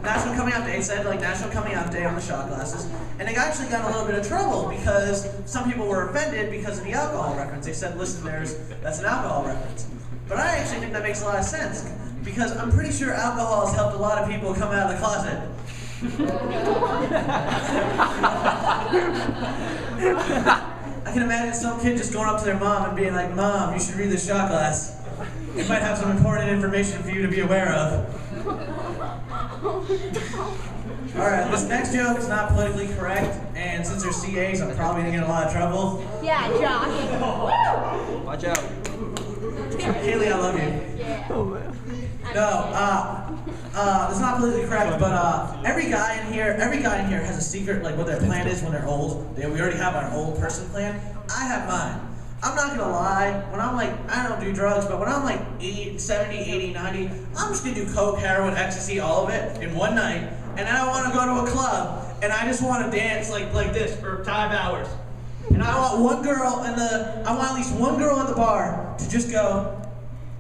National Coming Out Day. It said like National Coming Out Day on the shot glasses. And they actually got in a little bit of trouble because some people were offended because of the alcohol reference. They said, listen, that's an alcohol reference. But I actually think that makes a lot of sense because I'm pretty sure alcohol has helped a lot of people come out of the closet. I can imagine some kid just going up to their mom and being like, Mom, you should read this shot glass. It might have some important information for you to be aware of. Alright, this next joke is not politically correct, and since they're CAs, I'm probably going to get in a lot of trouble. Yeah, Josh. Watch out. Haley, I love you. Yeah. No, it's not politically correct, but every guy in here has a secret, like what their plan is when they're old. We already have our old person plan. I have mine. I'm not gonna lie, when I'm like, I don't do drugs, but when I'm like 70, 80, 90, I'm just gonna do coke, heroin, ecstasy, all of it in one night, and then I wanna go to a club, and I just wanna dance like this for 5 hours. And I want one girl I want at least one girl at the bar to just go,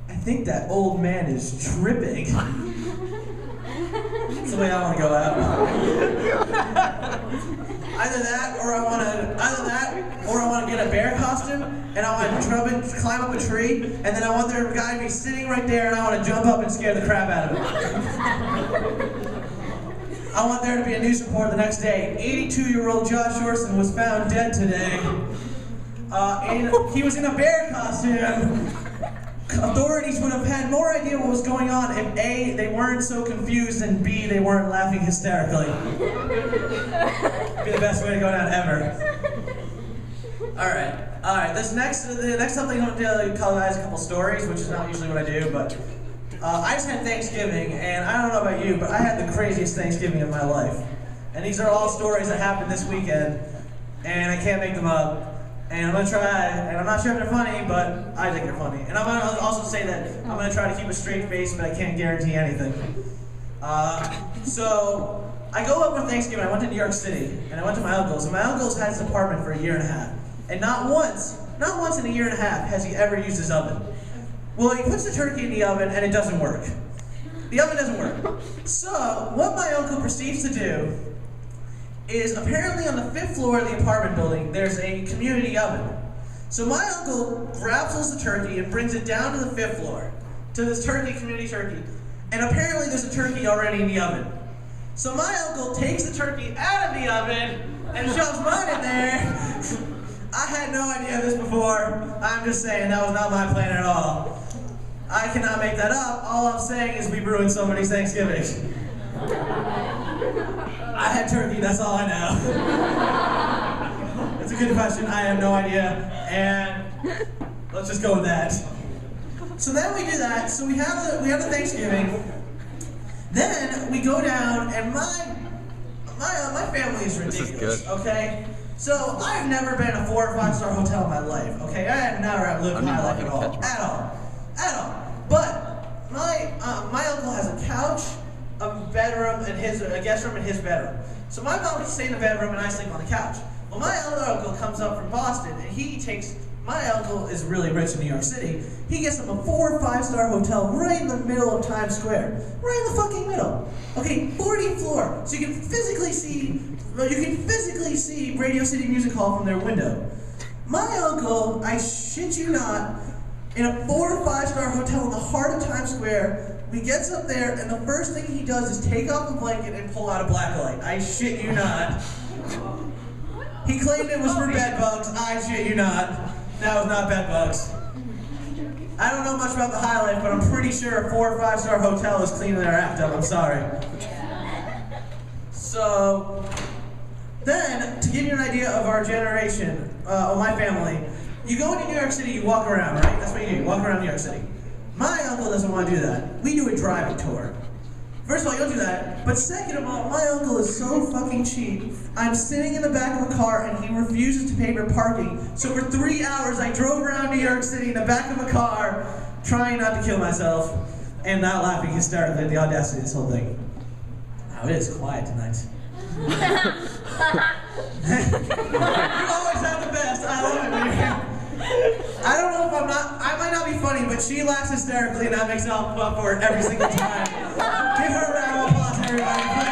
I think that old man is tripping. That's the way I want to go out. Either that, or I want to get a bear costume, and I want to climb up a tree, and then I want their guy to be sitting right there, and I want to jump up and scare the crap out of him. I want there to be a news report the next day. 82-year-old Josh Orson was found dead today. He was in a bear costume. Authorities would have had more idea what was going on if A, they weren't so confused, and B, they weren't laughing hysterically. It'd be the best way to go down ever. Alright. The next something I'm going to tell you guys a couple stories, which is not usually what I do, but I just had Thanksgiving, and I don't know about you, but I had the craziest Thanksgiving of my life. And these are all stories that happened this weekend, and I can't make them up. And I'm going to try, and I'm not sure if they're funny, but I think they're funny. And I'm going to also say that I'm going to try to keep a straight face, but I can't guarantee anything. So, I go up on Thanksgiving, I went to New York City, and I went to my uncle's, and my uncle's had his apartment for 1.5 years. And not once in 1.5 years has he ever used his oven. Well, he puts the turkey in the oven, and it doesn't work. The oven doesn't work. So, what my uncle proceeds to do is apparently on the 5th floor of the apartment building, there's a community oven. So my uncle grabs the turkey and brings it down to the 5th floor, to this community turkey. And apparently there's a turkey already in the oven. So my uncle takes the turkey out of the oven and shoves mine in there. I had no idea of this before. I'm just saying that was not my plan at all. I cannot make that up. All I'm saying is we ruined somebody's Thanksgiving. I had turkey, that's all I know. It's a good question, I have no idea, and let's just go with that. So then we do that, so we have the Thanksgiving, then we go down, and my family is ridiculous, okay? So I've never been in a 4 or 5 star hotel in my life, okay? I have never lived my life at all. But my uncle has a couch, a bedroom, and a guest room in his bedroom. So my mom can stay in the bedroom and I sleep on the couch. Well, my other uncle comes up from Boston and my uncle is really rich in New York City. He gets him a 4 or 5 star hotel right in the middle of Times Square. Right in the fucking middle. Okay, 40th floor. So you can physically see Radio City Music Hall from their window. My uncle, I shit you not, in a 4 or 5 star hotel in the heart of Times Square, he gets up there, and the first thing he does is take off the blanket and pull out a blacklight. I shit you not. He claimed it was for bed bugs. I shit you not. That was not bed bugs. I don't know much about the high life, but I'm pretty sure a 4 or 5 star hotel is cleaning their act up. I'm sorry. So, then, to give you an idea of our generation, of my family, you go into New York City, you walk around, right? That's what you do. You walk around New York City. My uncle doesn't want to do that. We do a driving tour. First of all, you don't do that. But second of all, my uncle is so fucking cheap. I'm sitting in the back of a car and he refuses to pay for parking. So for 3 hours, I drove around New York City in the back of a car, trying not to kill myself and not laughing hysterically at the audacity of this whole thing. Wow, it is quiet tonight. You always have the best. I love it when you're here. I don't know if I might not be funny, but she laughs hysterically and that makes up for it every single time. Give her a round of applause, everybody.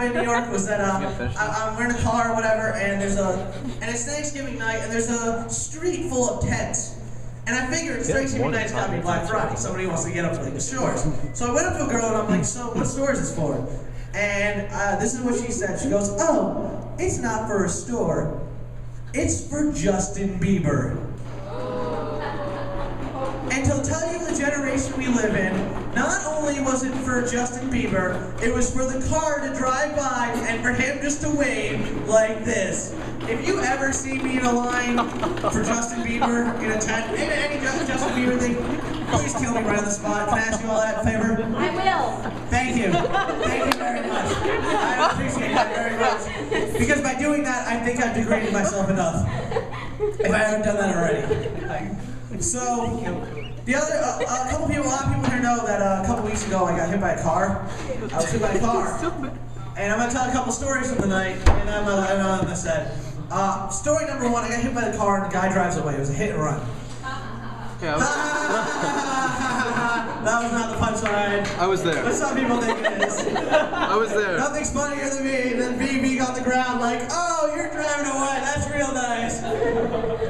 happened in New York was that we're in a car or whatever, and it's Thanksgiving night, and there's a street full of tents. And I figured Thanksgiving night's got to be Black Friday. Somebody wants to get up to like the stores. So I went up to a girl and I'm like, so what store is this for? And this is what she said. She goes, oh, it's not for a store. It's for Justin Bieber. And to tell you the generation we live in, not only was it for Justin Bieber, it was for the car to drive by and for him just to wave like this. If you ever see me in a line for Justin Bieber in a tent, any Justin Bieber thing, please kill me right on the spot. Can I ask you all that favor? I will. Thank you. Thank you very much. I appreciate that very much. Because by doing that, I think I've degraded myself enough. If I haven't done that already. So, the other, a lot of people here know that a couple weeks ago I got hit by a car. I was hit by a car. And I'm going to tell a couple stories from the night, and I'm on this set. Story number one, I got hit by the car and the guy drives away. It was a hit and run. Yeah, That was not the punchline. I was there. But some people think it is. I was there. Nothing's funnier than me than being on the ground like, oh, you're driving away. That's real nice.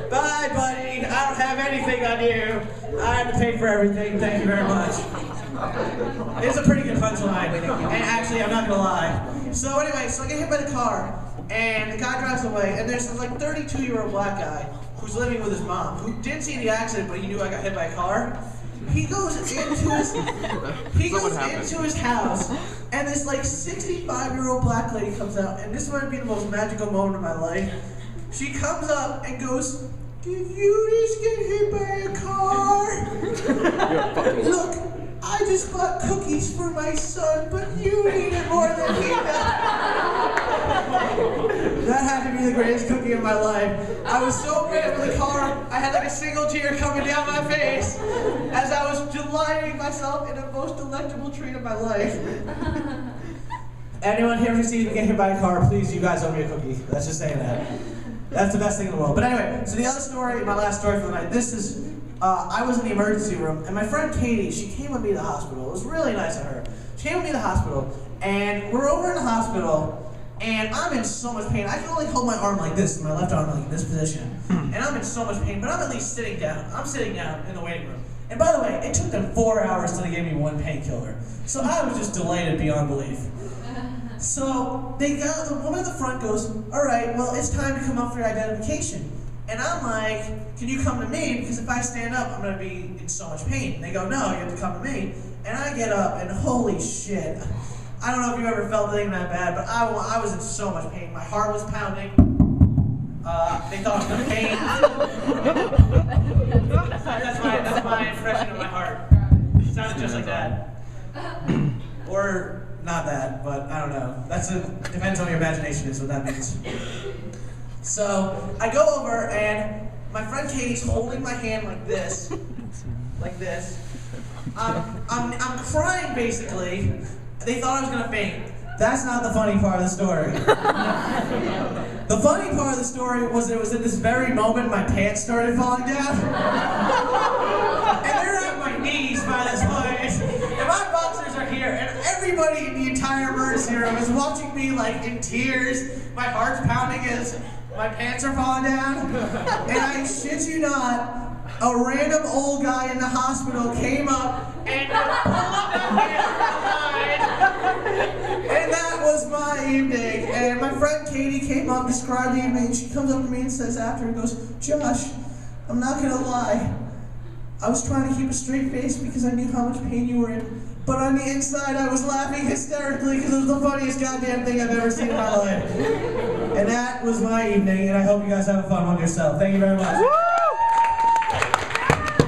Bye, buddy. I don't have anything on you. I have to pay for everything. Thank you very much. It's a pretty good punchline. And actually, I'm not going to lie. So anyway, so I get hit by the car. And the guy drives away. And there's this like 32-year-old black guy who's living with his mom, who didn't see the accident, but he knew I got hit by a car. He goes into his house, and this like 65-year-old black lady comes out, and this might be the most magical moment of my life. She comes up and goes, "Did you just get hit by a car? Look, I just bought cookies for my son, but you needed more than he does." That had to be the greatest cookie of my life. I was so grateful for the car, I had like a single tear coming down my face as I was delighting myself in the most delectable treat of my life. Anyone here who sees me get hit by a car, please, you guys owe me a cookie. Let's just say that. That's the best thing in the world. But anyway, so the other story, my last story for the night, this is, I was in the emergency room, and my friend Katie, she came with me to the hospital. It was really nice of her. She came with me to the hospital, and we're over in the hospital, and I'm in so much pain. I can only hold my arm like this, my left arm like in this position. And I'm in so much pain, but I'm at least sitting down. I'm sitting down in the waiting room. And by the way, it took them 4 hours till they gave me one painkiller. So I was just delighted beyond belief. So the woman at the front goes, all right, well, it's time to come up for your identification. And I'm like, can you come to me? Because if I stand up, I'm going to be in so much pain. And they go, no, you have to come to me. And I get up, and holy shit. I don't know if you ever felt anything that bad, but I was in so much pain. My heart was pounding. They thought it was pain. That's my impression of my heart. It sounded just like that. Or not that, but I don't know. Depends on your imagination is what that means. So I go over and my friend Katie's holding my hand like this. Like this. I'm crying basically. They thought I was gonna faint. That's not the funny part of the story. The funny part of the story was it was at this very moment my pants started falling down. And they're at my knees by this point. And my boxers are here, and everybody in the entire emergency room is watching me like in tears. My heart's pounding as my pants are falling down. And I shit you not, a random old guy in the hospital came up and pulled up my pants from behind. And that was my evening. And my friend Katie came up, described the evening, and she comes up to me and says after, and goes, Josh, I'm not gonna lie. I was trying to keep a straight face because I knew how much pain you were in. But on the inside, I was laughing hysterically because it was the funniest goddamn thing I've ever seen in my life. And that was my evening, and I hope you guys have a fun one yourself. Thank you very much.